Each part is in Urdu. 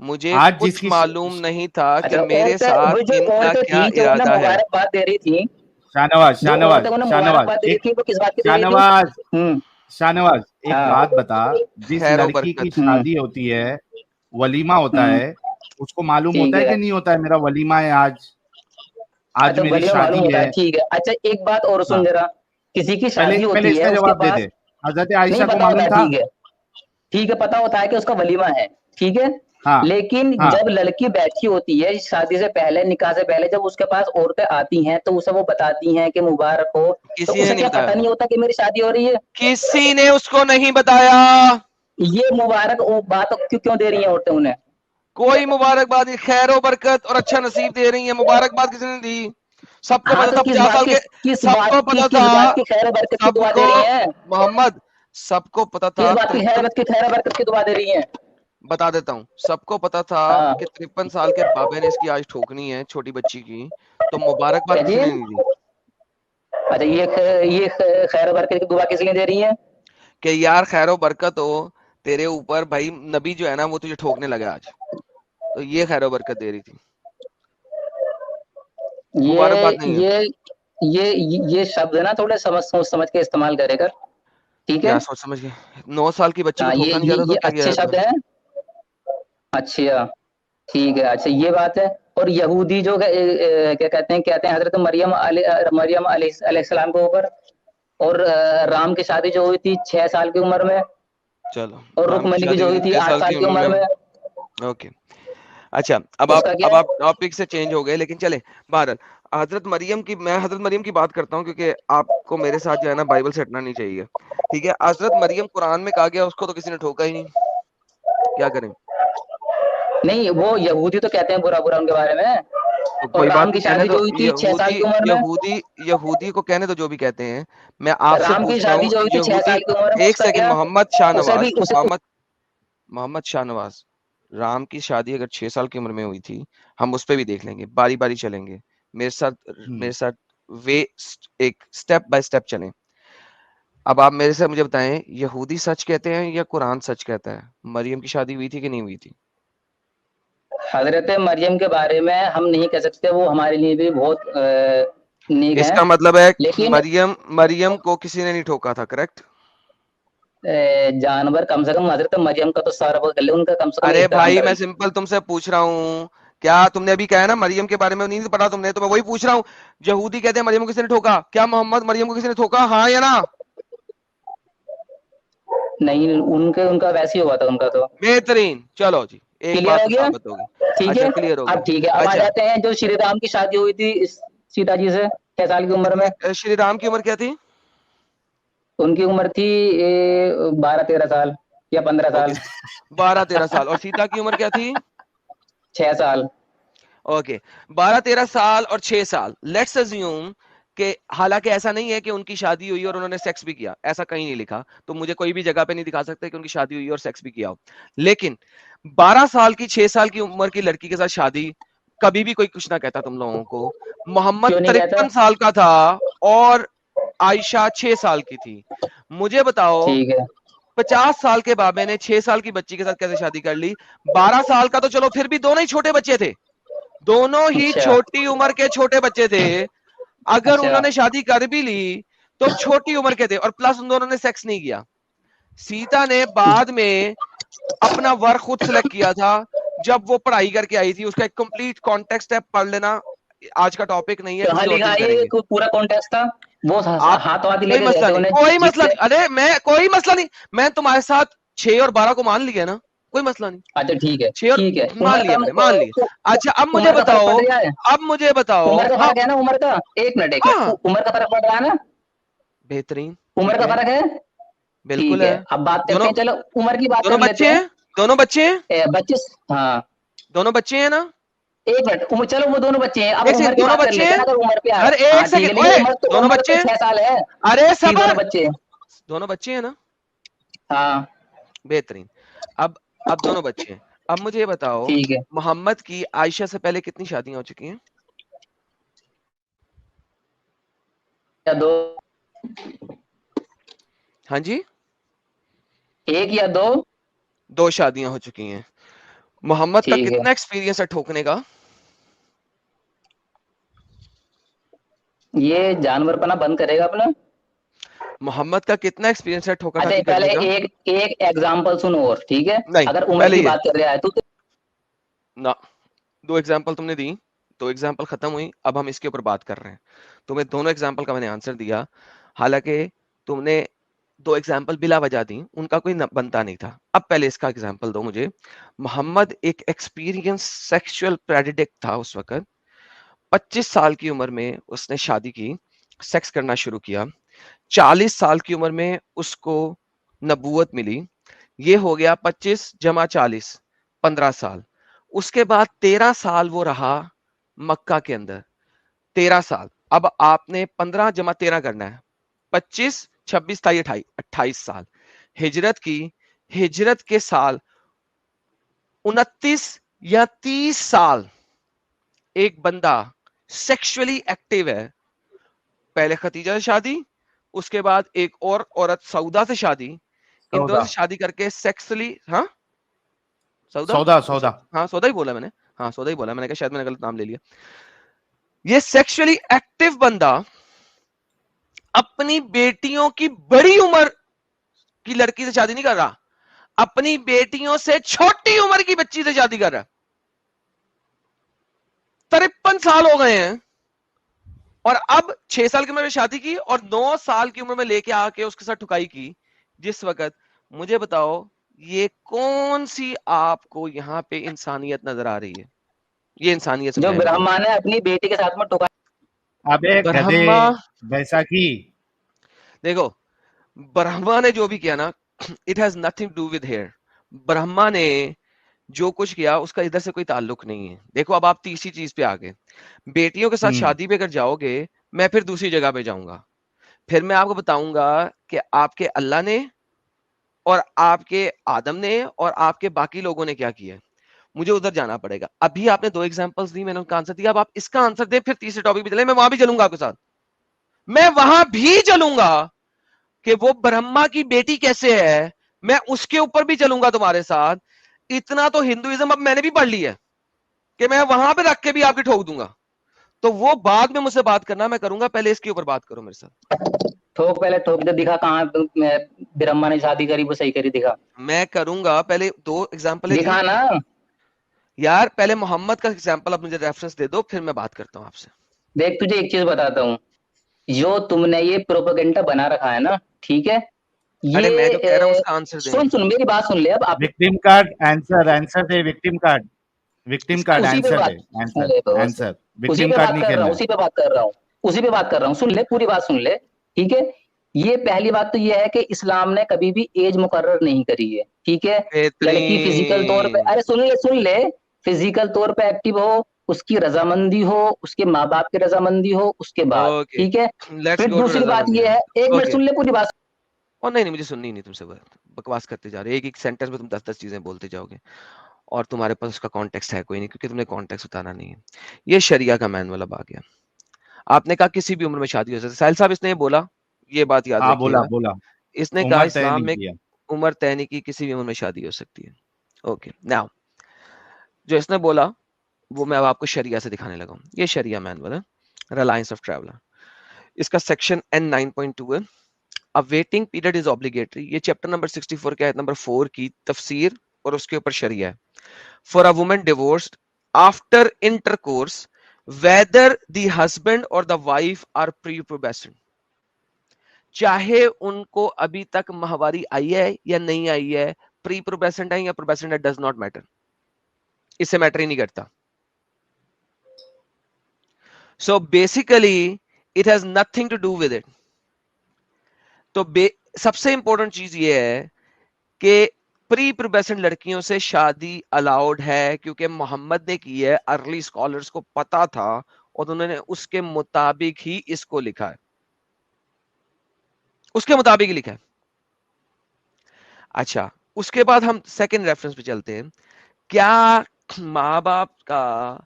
مجھے آج کچھ جس کی معلوم نہیں تھا کہ اچھا میرے ساتھ وہ جو ان کا عورتیں کیا تھیں جو انہیں ارادہ ہے. مبارکباد دے رہی تھی، شاہنواز جو شاہنواز عورتیں انہیں شاہنواز مبارکباد دے رہی ایک تھی وہ کس بات کی دے رہی تھی؟ شاہنواز ہوں شاہنواز ایک ہاں بات بتا، جس خیر و لڑکی کی برکت. شادی ہوتی ہے، ولیمہ ہوتا ہوں ہے، اس کو معلوم ٹھیک ہوتا ہے ہے، کہ نہیں ہوتا ہے میرا ولیمہ ہے آج اچھا میری ولیمہ معلوم شادی ہوتا ہے، ہے. ٹھیک ہے. اچھا ایک بات اور ہاں سن ذرا، کسی کی پہلے شادی پہلے ہوتی اس ہے کا اس کے جواب دے پاس دے. حضرت نہیں عائشہ کو پتا ہوتا معلوم ہے، تھا. ٹھیک ہے پتا ہوتا ہے کہ اس کا ولیمہ ہے، ٹھیک ہے، ہاں لیکن ہاں جب لڑکی بیٹھی ہوتی ہے شادی سے پہلے، نکاح سے پہلے، جب اس کے پاس عورتیں آتی ہیں تو اسے وہ بتاتی ہیں کہ مبارک ہو، تو کسی نے اسے نہیں کیا بتایا, پتہ نہیں ہوتا کہ میری شادی ہو رہی ہے؟ کسی نے اس کو نہیں بتایا. یہ مبارک بات کیوں دے رہی ہیں عورتیں انہیں؟ کوئی مبارکباد نہیں, خیر و برکت اور اچھا نصیب دے رہی ہیں. مبارکباد کسی نے دی؟ سب کو ہاں پتا تو تھا کس 50 بات سال کی، کے, سب کو پتا کس تھا, بات کی خیر و برکت کی سب دعا کو, دے رہی ہیں؟ محمد سب کو پتا کس تھا بات کی خیر و برکت کی دعا دے رہی ہیں؟ بتا دیتا ہوں, سب کو پتا تھا ہاں کہ 53 سال کے بابے نے اس کی آج ٹھوکنی ہے چھوٹی بچی کی, تو مبارکباد کیا کسی جی؟ نے نہیں دی اچھا یہ خیر و برکت کی دعا کس لیے دے رہی ہیں؟ کہ یار خیر و برکت ہو تیرے اوپر, بھائی نبی جو ہے نا وہ تجھے ٹھوکنے لگا آج, تو یہ خیر و برکت دے رہی تھی. مبارکباد یہ نہیں ہے. یہ یہ شبد ہے نا تھوڑے سوچ سمجھ کے استعمال کرے کر، ٹھیک ہے؟ کیا سوچ سمجھ کے؟ 9 سال کی بچی کو ہاں ٹھوکا نہیں جاتا تو یہ کیا کیا اچھے جاتا؟ شبد ہیں. اچھا ٹھیک ہے، اچھا یہ بات ہے. اور یہودی جو کیا کہتے ہیں حضرت مریم علیہ السلام کے اوپر، اور رام کی شادی جو ہوئی تھی 6 سال کی عمر میں، چلو اور رام کی رکمنی کی شادی جو ہوئی ہوئی تھی تھی 6 8 سال سال کی کی عمر عمر میں، میں. اوکے اچھا, اب اس کا کیا ہے؟ آپ ٹاپک سے چینج ہو گئے, لیکن چلے بہرحال حضرت مریم کی, میں حضرت مریم کی بات کرتا ہوں کیونکہ آپ کو میرے ساتھ جو ہے نا بائبل سے ہٹنا نہیں چاہیے, ٹھیک ہے؟ حضرت مریم قرآن میں کہا گیا, اس کو تو کسی نے ٹھوکا ہی نہیں, کیا کریں؟ نہیں وہ یہودی تو کہتے ہیں برا برا ان کے بارے میں. تو اور کوئی رام بات کی نہیں, کہنے شادی دو جو ہوئی تھی 6 سال کی عمر میں، یہودی کو کہنے دو جو بھی کہتے ہیں. میں آپ سے رام کی پوچھ رہا شادی ہوں جو ہوئی تھی 6 یہودی, سال کی عمر میں، اس ایک کا سیکنڈ, کیا؟ اسے بھی محمد شاہ نواز, رام کی شادی اگر 6 سال کی عمر میں ہوئی تھی, ہم اس پہ بھی دیکھ لیں گے, باری باری چلیں گے میرے ساتھ ایک سٹیپ بائی سٹیپ چلیں. اب آپ میرے سے مجھے بتائیں, یہودی سچ کہتے ہیں یا قرآن سچ کہتا ہے؟ مریم کی شادی ہوئی تھی کہ نہیں ہوئی تھی؟ حضرت مریم کے بارے میں ہم نہیں کہہ سکتے, وہ ہمارے لیے بھی بہت نیک اس ہیں، کا مطلب ہے لیکن مریم کو کسی نے نہیں ٹھوکا تھا, کریکٹ؟ جانور کم سے کم حضرت مریم کا تو سارا گلے ان کا کم سے کم ارے احترام بھائی کر میں لیں. سمپل تم سے پوچھ رہا ہوں, کیا تم نے ابھی کہا نا مریم کے بارے میں نہیں پڑھا تم نے, تو میں وہی پوچھ رہا ہوں. یہودی کہتے ہیں مریم کو کسی نے ٹھوکا, کیا محمد مریم کو کسی نے ٹھوکا, ہاں یا نا؟ نہیں ان کا ویسے ہی ہوا تھا ان کا تو. بہترین, چلو جی ایک کلیئر بات ہو تو گیا؟ ثابت ہوگی. ٹھیک اچھا ہے، کلیئر ہو گیا. اب ٹھیک ہے، اب آ اچھا جاتے ہیں جو شری رام کی شادی ہوئی تھی سیتا جی سے 6 سال کی عمر میں. کتنے شری رام کی عمر کیا تھی؟ ان کی عمر تھی 12-13 سال یا 15 اوکے, سال 12-13 سال. اور سیتا کی عمر کیا تھی؟ 6 سال. اوکے, 12-13 سال اور 6 سال. لیٹس اسیوم کہ حالانکہ ایسا نہیں ہے کہ ان کی شادی ہوئی اور انہوں نے سیکس بھی کیا, ایسا کہیں نہیں لکھا, تو مجھے کوئی بھی جگہ پہ نہیں دکھا سکتے کہ ان کی شادی ہوئی اور سیکس بھی کیا ہو. لیکن 12 سال کی 6 سال کی عمر کی لڑکی کے ساتھ شادی, کبھی بھی کوئی کچھ نہ کہتا تم لوگوں کو. محمد کیوں نہیں کہتا؟ 53 سال کا تھا اور عائشہ 6 سال کی تھی. مجھے بتاؤ ٹھیک ہے 50 سال کے بابے نے 6 سال کی بچی کے ساتھ کیسے شادی کر لی؟ 12 سال کا تو چلو پھر بھی دونوں ہی چھوٹے بچے تھے, دونوں ہی اچھا چھوٹی عمر کے چھوٹے بچے تھے. اگر اچھا انہوں نے شادی کر بھی لی تو چھوٹی عمر کے تھے, اور پلس ان دونوں نے سیکس نہیں کیا. سیتا نے بعد میں اپنا ور خود سلیکٹ کیا تھا جب وہ پڑھائی کر کے آئی تھی. اس کا ایک کمپلیٹ کانٹیکسٹ ہے, پڑھ لینا, آج کا ٹاپک نہیں ہے, کہاں کسی اور لکھا دن ہے؟ کریں گے. یہ پورا کانٹیکسٹ تھا وہ آپ ہاتھ واتھ لے کوئی کے گئے مسئلہ تھے نہیں, انہیں کوئی جس مسئلہ سے. نہیں, ارے میں کوئی مسئلہ نہیں, میں تمہارے ساتھ 6 اور 12 کو مان لیا نا, کوئی مسئلہ نہیں. اچھا ٹھیک ہے 6 اور ٹھیک ہے. مان عمر کا لیا میں نے, مان لیا. اچھا اب مجھے عمر کا فرق بتاؤ, پڑ رہا ہے؟ اب مجھے بتاؤ, عمر کا فرق اب ہے نا؟ عمر کا ایک منٹ ہاں عمر کا فرق پڑ رہا ہے نا؟ بہترین, عمر ٹھیک کا ہے, فرق ہے. بالکل ٹھیک ہے ہے. اب بات کرتے دونوں ہیں, چلو عمر کی بات دونوں کر بچے لیتے ہیں, دونوں بچے ہیں, ہیں. 25. ہاں دونوں بچے ہیں نا, ایک منٹ, چلو وہ دونوں بچے ہیں, اب ایک عمر سیکنڈ, کی دونوں بات کر بچے لیتے ہیں ہیں, نا اگر عمر پہ آ ارے رہا. ہاں ایک ٹھیک ہے, سیکنڈ, لیکن اوئے دونوں عمر بچے تو ہیں, 6 سال ہے. ارے ٹھیک صبر, دونوں بچے ہیں. دونوں بچے ہیں نا, ہاں بہترین. اب دونوں بچے ہیں. اب مجھے یہ بتاؤ, ٹھیک ہے. محمد کی عائشہ سے پہلے کتنی شادیاں ہو چکی ہیں؟ یا 2. ہاں جی, 1 یا 2. 2 شادیاں ہو چکی ہیں. محمد کا ٹھیک ہے. کتنا ایکسپیرینس ہے ٹھوکنے کا؟ یہ جانور پنا بند کرے گا اپنا. محمد کا کتنا ایکسپیرینس ہے ٹھوکا اچھا ٹھاکی پہلے کرنے کا؟ ایک ایگزامپل سن اور, ٹھیک ہے, نہیں اگر عمر پہلے کی یہ بات کر رہا ہے تو نہ 2 ایگزامپل تم نے دی, 2 ایگزامپل ختم ہوئی, اب ہم اس کے اوپر بات کر رہے ہیں. تمہیں دونوں ایگزامپل کا میں نے آنسر دیا, حالانکہ تم نے 2 ایگزامپل بلا وجہ دی, ان کا کوئی بنتا نہیں تھا. اب پہلے اس کا ایگزامپل دو مجھے. محمد ایک ایکسپیرینس سیکشل پریڈکٹ تھا اس وقت, 25 سال کی عمر میں اس نے شادی کی, سیکس کرنا شروع کیا, 40 سال کی عمر میں اس کو نبوت ملی, یہ ہو گیا 25 جمع 40 15 سال. اس کے بعد 13 سال وہ رہا مکہ کے اندر, 13 سال. اب آپ نے 15 جمع 13 کرنا ہے, 25 26 28 سال ہجرت کی. ہجرت کے سال 29 یا 30 سال ایک بندہ سیکشولی ایکٹیو ہے. پہلے ختیجہ سے شادی, اس کے بعد ایک اور عورت سودا سے شادی, ان دونوں سے شادی کر کے سیکسلی, ہاں سودا سودا ہاں سودا ہی بولا میں نے, ہاں سودا ہی بولا میں نے, کہا شاید میں نے غلط نام لے لیا. یہ سیکشولی ایکٹیو بندہ اپنی بیٹیوں کی بڑی عمر کی لڑکی سے شادی نہیں کر رہا, اپنی بیٹیوں سے چھوٹی عمر کی بچی سے شادی کر رہا ہے. 53 سال ہو گئے ہیں, اور اب 6 سال کی عمر میں شادی کی اور 9 سال کی عمر میں لے کے آ کے اس کے ساتھ ٹھکائی کی. جس وقت مجھے بتاؤ یہ کون سی آپ کو یہاں پہ انسانیت نظر آ رہی ہے؟ یہ انسانیت جو سمجھائے مجھے. برہما نے اپنی بیٹی کے ساتھ میں ٹکا. ابے گدے برہما, بیساکھی, دیکھو برہما نے جو بھی کیا نا, it has nothing to do with here. Brahma نے جو کچھ کیا اس کا ادھر سے کوئی تعلق نہیں ہے. دیکھو اب آپ تیسری چیز پہ آگے, بیٹیوں کے ساتھ شادی پہ اگر جاؤ گے, میں پھر دوسری جگہ پہ جاؤں گا, پھر میں آپ کو بتاؤں گا کہ آپ کے اللہ نے اور آپ کے آدم نے اور آپ کے باقی لوگوں نے کیا کیا. مجھے ادھر جانا پڑے گا. ابھی آپ نے 2 ایگزامپلس دی, میں نے ان کا آنسر دیا, اب آپ اس کا آنسر دیں, پھر تیسرے ٹاپک پہ چلیں. میں وہاں بھی چلوں گا آپ کے ساتھ, میں وہاں بھی چلوں گا کہ وہ برہما کی بیٹی کیسے ہے, میں اس کے اوپر بھی چلوں گا تمہارے ساتھ. اتنا تو ہندوازم اب میں نے بھی پڑھ لی ہے کہ میں وہاں پہ رکھ کے بھی آپ کی ٹھوک دوں گا. تو وہ بعد میں مجھ سے بات کرنا, میں کروں گا, پہلے اس کے اوپر بات کرو میرے ساتھ. ٹھوک پہلے ٹھوک دے, دکھا کہاں برہما نے شادی کری وہ صحیح کری, دکھا میں کروں گا, پہلے 2 ایگزامپل دی دکھا نا. یار. پہلے محمد کا ایگزامپل اب مجھے ریفرنس دے دو, پھر میں بات کرتا ہوں آپ سے. دیکھ تجھے ایک چیز بتاتا ہوں, جو تم نے یہ پروپیگنڈا بنا رکھا ہے نا, ٹھیک ہے, ارے میں جو کہہ رہا ہوں اس یہ کا آنسر دیں. سن میری بات سن لے. اب آپ وکٹم کارڈ آنسر دے, وکٹم کارڈ اسی پہ آنسر بات, دے, آنسر اسی وکٹم پہ کارڈ بات نہیں کر رہا کھیلنا ہوں, ہے. اسی پہ بات کر رہا ہوں, اسی پہ بات کر رہا ہوں. سن لے, پوری بات سن لے, ٹھیک ہے. یہ پہلی بات تو یہ ہے کہ اسلام نے کبھی بھی ایج مقرر نہیں کری ہے, ٹھیک ہے. لڑکی فزیکل طور پہ, بہترین. ارے سن لے, فزیکل طور پہ ایکٹیو ہو, اس کی رضامندی ہو, اس کے ماں باپ کی رضامندی ہو, اس کے بعد, اوکے, ٹھیک ہے. لیٹس پھر گو ٹو دوسری بات رضامندی. یہ ہے, ایک منٹ اوکے, سن لے پوری بات. اور نہیں مجھے سننی نہیں تم سے, بکواس کرتے جا رہے, ایک سینٹنس میں تم 10 چیزیں بولتے جاؤ گے, اور تمہارے پاس اس کا کانٹیکسٹ ہے کوئی نہیں, کیونکہ تم نے کانٹیکسٹ اتارا نہیں ہے. یہ شریعہ کا مینول اب آ گیا. آپ نے کہا کسی بھی عمر میں شادی ہو سکتی ہے. ساحل صاحب اس نے یہ بولا, یہ بات یاد ہاں رکھیے بولا گا, بولا, اس نے کہا عمر طے اسلام نہیں میں کیا. عمر طے نہیں کی, کسی بھی عمر میں شادی ہو سکتی ہے. اوکے ناؤ, جو اس نے بولا وہ میں اب آپ کو شریعہ سے دکھانے لگا ہوں. یہ شریعہ مینول ہے, ریلائنس آف ٹریولر. اس کا سیکشن N9.2 ہے, A waiting period is obligatory. یہ چیپٹر نمبر 64 کے آیت نمبر 4 کی تفسیر اور اس کے اوپر شریعہ ہے. For a woman divorced after intercourse, whether the husband or the wife are pre-pubescent, چاہے ان کو ابھی تک ماہواری آئی ہے یا نہیں آئی ہے, پری پروبیسنٹ ہے یا پروبیسنٹ ہے, ڈز ناٹ میٹر, اس سے میٹر ہی نہیں کرتا. So basically it has nothing to do with it. تو سب سے امپورٹنٹ چیز یہ ہے کہ پری پروبیسنٹ لڑکیوں سے شادی الاؤڈ ہے, کیونکہ محمد نے کی ہے, ارلی اسکالرز کو پتا تھا اور انہوں نے اس کے مطابق ہی اس کو لکھا ہے, اس کے مطابق ہی لکھا ہے. اچھا, اس کے بعد ہم سیکنڈ ریفرنس پہ چلتے ہیں. کیا ماں باپ کا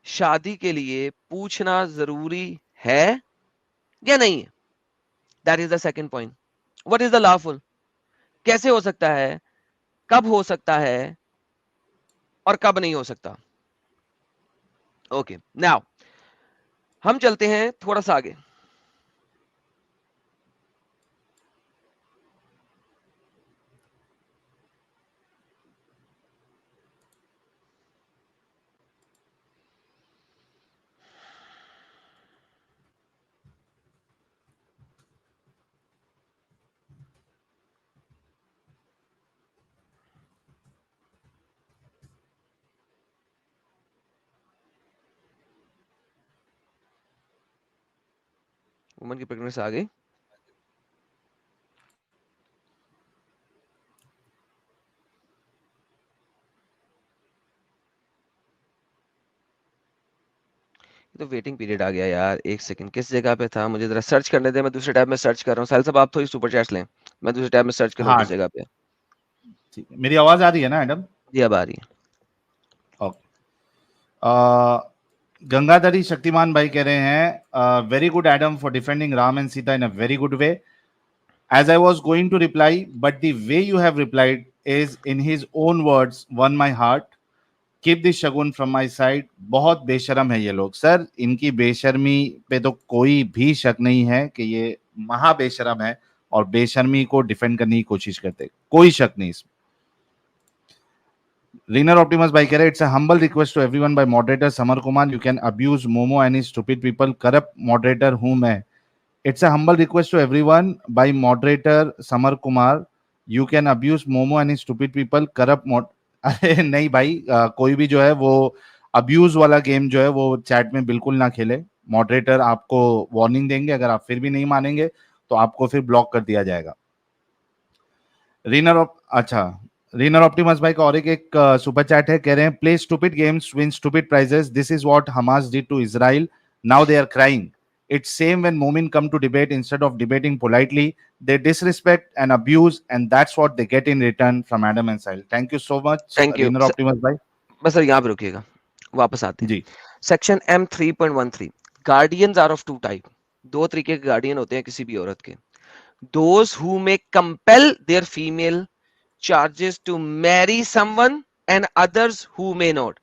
شادی کے لیے پوچھنا ضروری ہے یا نہیں ہے؟ That is the second point. What is the lawful, کیسے ہو سکتا ہے, کب ہو سکتا ہے, اور کب نہیں ہو سکتا. اوکے ناؤ ہم چلتے ہیں تھوڑا سا آگے. وومن کی پریگننسی آ گئی. تو ویٹنگ پیریڈ آ گیا یار. ایک سیکنڈ کس جگہ پہ تھا مجھے ذرا سرچ کرنے دیں. میں دوسرے ٹیب میں سرچ کر رہا ہوں. ساحل صاحب آپ تھوڑی سپر چیٹس لیں, میں دوسرے ٹیب میں سرچ کر رہا ہوں کس جگہ پہ. میری آواز آ رہی ہے نا ایڈم؟ جی اب آ رہی ہے. گنگادری شکتیمان بھائی کہہ رہے ہیں very good Adam for defending Ram and Sita in a very good way. As I was going to reply, but the way you have replied is, in his own words, won my heart. Keep this shagun from my side. بہت بے شرم ہے یہ لوگ. سر ان کی بے شرمی پہ تو کوئی بھی شک نہیں ہے کہ یہ مہا بے شرم ہے اور بے شرمی کو ڈیفینڈ کرنے کی کوشش کرتے. کوئی شک نہیں اس میں. Reaner Optimus bhai keh rahe, it's a humble request to everyone by moderator Samar Kumar. You can abuse Momo and his stupid people. Corrupt moderator whom hai. It's a humble request to everyone by moderator Samar Kumar. You can abuse Momo and his stupid people. Corrupt mod. ارے نہیں بھائی, کوئی بھی جو ہے وہ ابیوز والا گیم جو ہے وہ چیٹ میں بالکل نہ کھیلے. ماڈریٹر آپ کو وارننگ دیں گے, اگر آپ پھر بھی نہیں مانیں گے تو آپ کو پھر بلاک کر دیا جائے گا. رینر آپٹیمس بھائی کا اور ایک سپر چیٹ ہے, کہہ رہے ہیں play stupid games win stupid prizes. This is what Hamas did to Israel. Now they are crying. It's same when Momin come to debate, instead of debating politely, they disrespect and abuse, and that's what they get in return from Adam and Sahil. Thank you so much, Reaner Optimus bhai. بس سر یہاں پہ رکیے گا, واپس آتے ہیں. جی. Section M 3.13 guardians are of two type. دو طریقے کے گارڈین ہوتے ہیں کسی بھی عورت کے. Those who may compel their female charges to marry someone and others who may not.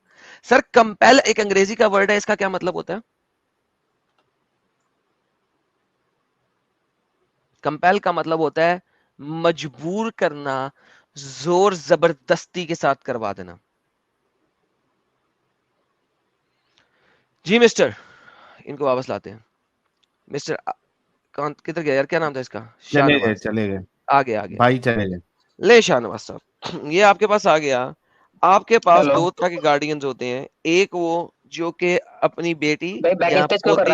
Sir compel ایک انگریزی کا ورڈ ہے, اس کا کیا مطلب ہوتا ہے؟ کمپیل کا مطلب ہوتا ہے مجبور کرنا, زور زبردستی کے ساتھ کروا دینا. جی مسٹر, ان کو واپس لاتے ہیں. مسٹر کدھر گیا یار, کیا نام تھا اس کا؟ چلے گئے آگے بھائی, چلے گئے. لے شاہ نواز صاحب, یہ آپ کے پاس آ گیا. آپ کے پاس دو طرح کے گارڈینز ہوتے ہیں. ایک وہ جو کہ اپنی بیٹی یا پوتی,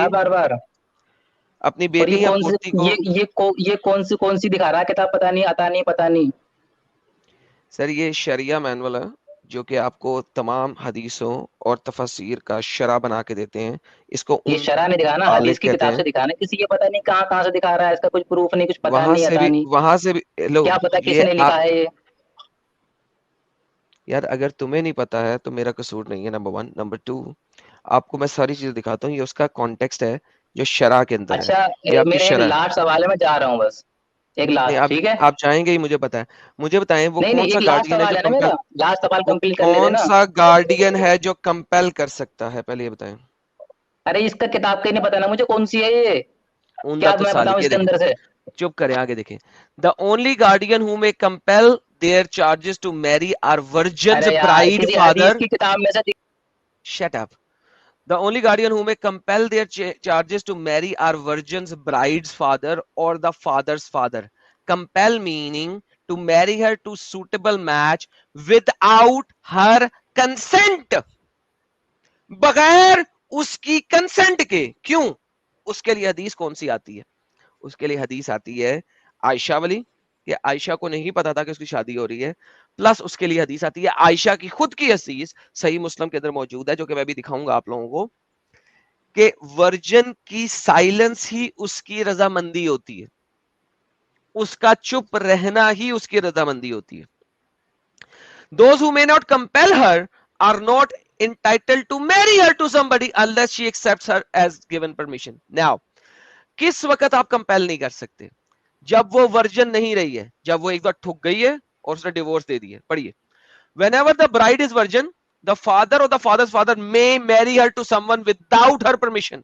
اپنی بیٹی یا پوتی کو. یہ کون سی دکھا رہا ہے کتاب؟ پتہ نہیں پتہ نہیں. سر یہ شریعہ مینول ہے جو کہ آپ کو تمام حدیثوں اور تفسیر کا شرح بنا کے دیتے ہیں. اس کو یہ شرح نہیں دکھانا, حدیث کی کتاب سے دکھانا. کسی یہ پتہ نہیں کہاں سے دکھا رہا ہے, اس کا کچھ پروف نہیں, کچھ پتہ نہیں, آتا نہیں. وہاں سے بھی کیا پتہ کس نے لکھا ہے یہ. یار اگر تمہیں نہیں پتا ہے تو میرا قصور نہیں ہے, نمبر 1. نمبر 2, آپ کو میں ساری چیزیں دکھاتا ہوں. یہ اس کا کانٹیکسٹ ہے جو شرح کے اندر ہے. اچھا میرے لاسٹ سوال ہے, میں جا رہا ہوں بس. ایک لاسٹ, ٹھیک ہے آپ جائیں گے ہی, مجھے پتا ہے. مجھے بتائیں وہ کون سا گارڈین ہے جو لاسٹ سوال کمپلیٹ کر لینا. کون سا گارڈین ہے جو کمپیل کر سکتا ہے, پہلے یہ بتائیں. ارے اس کا کتاب کا نہیں پتا نا مجھے کون سی ہے یہ, کیا میں بتاؤں اس کے اندر سے. چپ کریں, آگے دیکھیں. The only guardian who may compel their charges to marry are virgin's bride father. Shut up. The only guardian who may compel their charges to marry are virgin's bride's father or the father's father. Compel meaning to marry her to suitable match without her consent. بغیر اس کی کنسنٹ کے. کیوں؟ اس کے لیے حدیث کون سی آتی ہے؟ اس کے لیے حدیث آتی ہے عائشہ والی, کہ عائشہ کو نہیں پتا تھا کہ اس کی شادی ہو رہی ہے. پلس اس کے لیے حدیث آتی ہے عائشہ کی خود کی حدیث صحیح مسلم کے اندر موجود ہے, جو کہ میں بھی دکھاؤں گا آپ لوگوں کو, کہ ورجن کی سائلنس ہی اس کی رضامندی ہوتی ہے, اس کا چپ رہنا ہی اس کی رضامندی ہوتی ہے. Those who may not compel her are not entitled to marry her to somebody unless she accepts her as given permission. Now, کس وقت آپ کمپیل نہیں کر سکتے؟ جب وہ ورجن نہیں رہی ہے, جب وہ ایک بار ٹھک گئی ہے اور اس نے ڈیورس دے دی ہے. پڑھیے, whenever the bride is virgin, the father or the father's father may marry her to someone without her permission.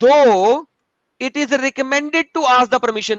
Though it is recommended to ask the permission,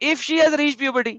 If she has reached puberty,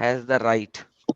has the right,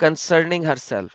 concerning herself,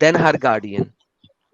then her guardian,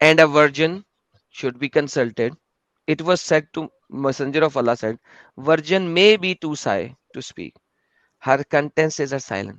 and a virgin should be consulted. It was said to Messenger of Allah said, virgin may be too shy to speak. Her contents are silent.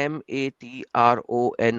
MATRON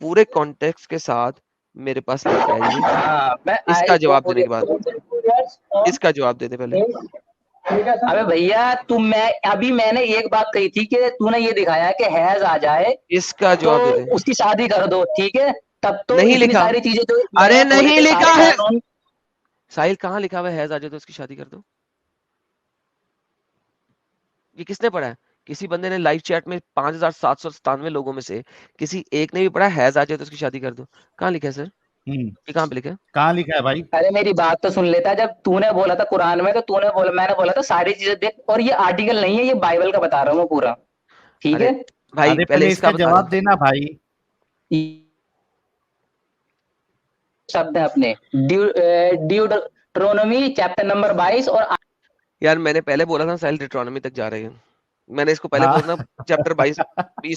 پورے کانٹیکس کے ساتھ میرے پاس لے کے آئیے. ہاں اس کا جواب دینے کے بعد اس کا جواب دے دے پہلے. ابے بھیا ابھی میں نے ایک بات کہی تھی کہ تو نے یہ دکھایا کہ حیض آ جائے اس کا تو جواب دے دے. اس کی شادی کر دو, ٹھیک ہے, تب تو نہیں اتنی لکھا. ساری چیزیں جو ارے بولے نہیں تھے لکھا سارے ہے قانون. ساحل, کہاں لکھا ہوا ہے حیض آ جائے تو اس کی شادی کر دو؟ یہ کس نے پڑھا ہے؟ کسی بندے نے لائیو چیٹ میں 5797 لوگوں میں سے کسی ایک نے بھی پڑھا حیض آ جائے تو اس کی شادی کر دو؟ کہاں لکھا ہے سر؟ یہ کہاں پہ لکھا ہے؟ کہاں لکھا ہے بھائی؟ ارے میری بات تو سن لیتا, جب تو نے بولا تھا قرآن میں تو تو نے بولا, میں نے بولا تھا ساری چیزیں دیکھ, اور یہ آرٹیکل نہیں ہے, یہ بائبل کا بتا رہا ہوں میں پورا, ٹھیک ارے ہے. بھائی ارے پہلے اس کا کا بتا جواب دیں. دینا بھائی. شبد ہے اپنے ڈیوٹرونومی چیپٹر نمبر 22 اور یار میں نے پہلے بولا تھا ساحل ڈیٹرانومی تک جا رہے ہیں. میں نے اس کو پہلے ہاں بولنا چیپٹر 20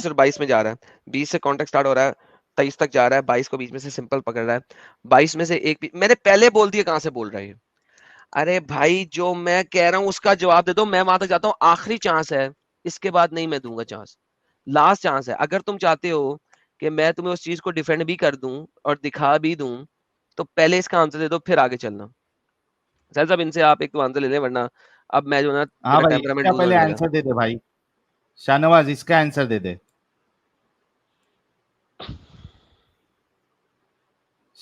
اور 22 میں جا رہا ہے. 20 سے کانٹیکٹ سٹارٹ ہو رہا ہے, 23 تک جا رہا ہے, 22 کو بیچ میں سے سمپل پکڑ رہا ہے, 22 میں سے ایک میں نے پہلے بول دیا کہاں سے بول رہا ہے. ارے بھائی جو میں کہہ رہا ہوں اس کا جواب دے دو. میں وہاں تک جاتا ہوں, آخری چانس ہے, اس کے بعد نہیں میں دوں گا چانس, لاسٹ چانس ہے. اگر تم چاہتے ہو کہ میں تمہیں اس چیز کو ڈیفینڈ بھی کر دوں اور دکھا بھی دوں تو پہلے اس کا آنسر دے دو, پھر آگے چلنا. سر صاحب ان سے آپ ایک تو آنسر لے لیں, ورنہ اب میں جو نا ہاں میرا بھائی, اس ٹیمپرامنٹ کا لوز پہلے ہونے لگا. آنسر دے دے بھائی. شاہ نواز اس کا آنسر دے دے.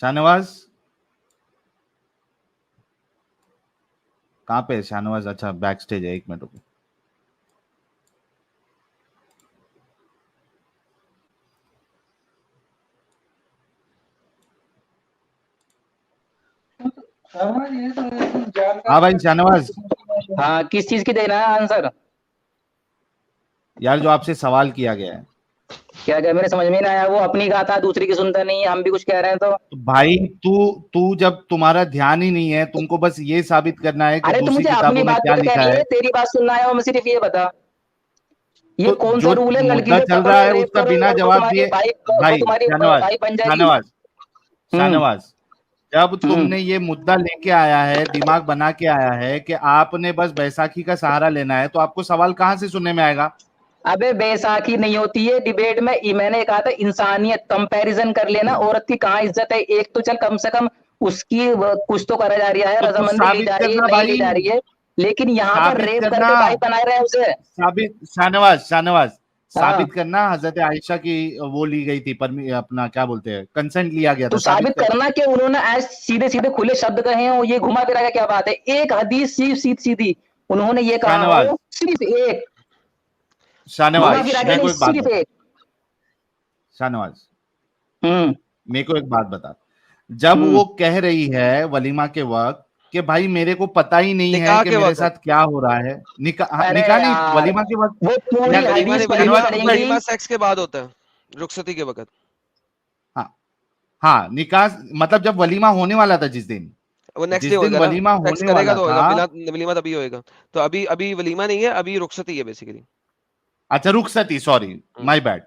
شاہ نواز کہاں پہ؟ شاہ نواز اچھا بیک سٹیج ہے, 1 منٹ رکو. ہاں بھائی شاہ نواز, ہاں کس چیز کی دینا ہے آنسر؟ یار جو آپ سے سوال کیا گیا ہے. کیا میرے سمجھ میں نہیں آیا, وہ اپنی کہا تھا دوسری کی سنتا نہیں ہے, ہم بھی کچھ کہہ رہے ہیں تو بھائی تو جب تمہارا دھیان ہی نہیں ہے, تم کو بس یہ ثابت کرنا ہے کہ ارے تو دوسری مجھے کتابوں اپنی میں بات کیا تو لکھا کہنی ہے. ہے, تیری بات سننا ہے, اور صرف یہ بتا یہ تو کون جو سا رول ہے, لڑکی مدعا کو چل پکڑو رہا ہے اس ریپ کا کرو بنا اور وہ جواب تمہاری دیے. وہ بھائی تمہاری شاہ نواز, بھائی بن جائے شاہ گی. نواز, شاہ نواز, جب تم ہوں نے یہ مدعا لے کے آیا ہے, دماغ بنا کے آیا ہے کہ آپ نے بس بیساکھی کا سہارا لینا ہے, تو آپ کو سوال کہاں سے سننے میں آئے گا؟ ابے بیساکھی نہیں ہوتی ہے ڈیبیٹ میں نے کہا تھا انسانیت, کمپیریزن کر لینا, عورت کی کہاں عزت ہے, ایک تو چل کم سے کم اس کی کچھ تو کرا جا رہا ہے, تو رضامندی لی ثابت جا رہی ہے, کرنا نہیں لی بھائی, جا رہی ہے, لیکن یہاں پر ثابت ریپ کر کرنا. کے بھائی بنائے رہے اسے. ثابت, شاہ نواز ہاں ثابت کرنا حضرت عائشہ کی وہ لی گئی تھی, اپنا کیا بولتے ہیں, کنسنٹ لیا گیا تو تھا, ثابت ثابت کر. کرنا کہ انہوں نے ایسے سیدھے سیدھے کھلے شبد کہے ہوں, یہ گھما پھرا کے کیا بات ہے, ایک حدیث سیدھی انہوں نے یہ شاہ کہا نواز, ہو, صرف ایک شاہ گھما نواز پھرا کے میں کو نہیں, ایک بات صرف بتا. ایک. شاہ نواز ہوں میرے کو ایک بات بتا, جب ہوں وہ کہہ رہی ہے ولیمہ کے وقت کہ بھائی میرے کو پتا ہی نہیں ہے نکاح کہ کے میرے وقت. ساتھ کیا ہو رہا ہے, ارے نکاح نہیں, یار ولیمہ کے وقت. وہ یار پوری ولیمہ حدیث نہیں, پڑھنی ولیمہ پڑیں گی. ولیمہ سیکس کے بعد ہوتا ہے, رخصتی کے وقت. ہاں ہاں, نکاح مطلب جب ولیمہ ہونے والا تھا, وہ نیکسٹ ڈے جس دن ہوئے گا نا, ولیمہ سیکس ہونے کرے گا والا تو ہوئے تھا. گا, ولیمہ تبھی ہوئے گا. تو ابھی ولیمہ نہیں ہے, ابھی رخصتی ہے بیسیکلی. اچھا رخصتی, سوری مائی بیڈ,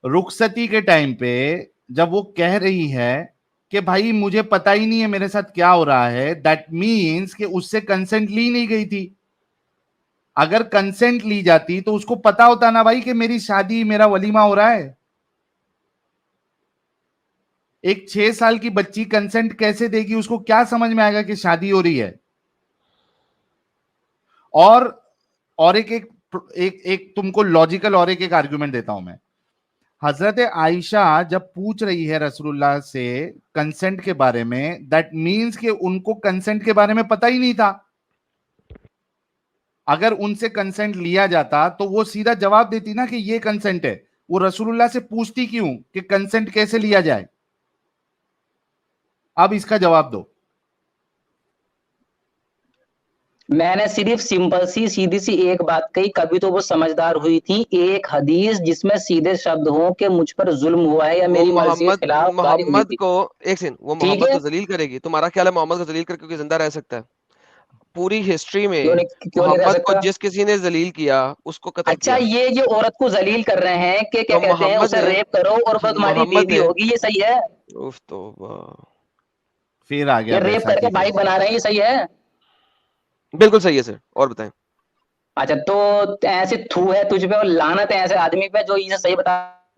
رخصتی کے ٹائم پہ جب وہ کہہ رہی ہے کہ بھائی مجھے پتا ہی نہیں ہے میرے ساتھ کیا ہو رہا ہے, دیٹ مینس کہ اس سے کنسنٹ لی نہیں گئی تھی. اگر کنسنٹ لی جاتی تو اس کو پتا ہوتا نا بھائی کہ میری شادی, میرا ولیمہ ہو رہا ہے. ایک 6 سال کی بچی کنسنٹ کیسے دے گی؟ اس کو کیا سمجھ میں آئے گا کہ شادی ہو رہی ہے؟ اور ایک تم کو لاجیکل اور ایک آرگومنٹ دیتا ہوں میں. حضرت عائشہ جب پوچھ رہی ہے رسول اللہ سے کنسنٹ کے بارے میں, دیٹ مینس کہ ان کو کنسنٹ کے بارے میں پتا ہی نہیں تھا. اگر ان سے کنسنٹ لیا جاتا تو وہ سیدھا جواب دیتی نا کہ یہ کنسنٹ ہے. وہ رسول اللہ سے پوچھتی کیوں کہ کنسنٹ کیسے لیا جائے؟ اب اس کا جواب دو. میں نے صرف سمپل سی سیدھی سی ایک بات کہی, کبھی تو وہ سمجھدار ہوئی تھی. ایک حدیث جس میں سیدھے شبد ہوں کہ مجھ پر ظلم ہوا ہے یا وہ میری مرضی کے خلاف باری ہوئی محمد تھی, کو ایک سیکنڈ, وہ ٹھیک محمد ہے. کو ذلیل کرے گی. تمہارا خیال ہے محمد کو ذلیل کر کے زندہ رہ سکتا ہے؟ پوری ہسٹری میں کیوں نہیں رہ محمد کو سکتا؟ جس کسی نے ذلیل کیا اس کو قتل اچھا کیا. یہ عورت کو ذلیل کر رہے ہیں کہ کیا تو کہتے ہیں محمد اسے نے ریپ کرو اور وہ تمہاری محمد بیوی نے ہوگی, یہ صحیح ہے؟ اف توبہ, پھر آ گیا یہ ریپ کر بیساکھی کے پہ. بھائی بنا رہے ہیں, یہ صحیح ہے؟ بالکل صحیح ہے سر, اور بتائیں. اچھا تو ایسے تھو ہے تجھ پہ اور لعنت ہے ایسے آدمی پہ جو یہ صحیح بتا.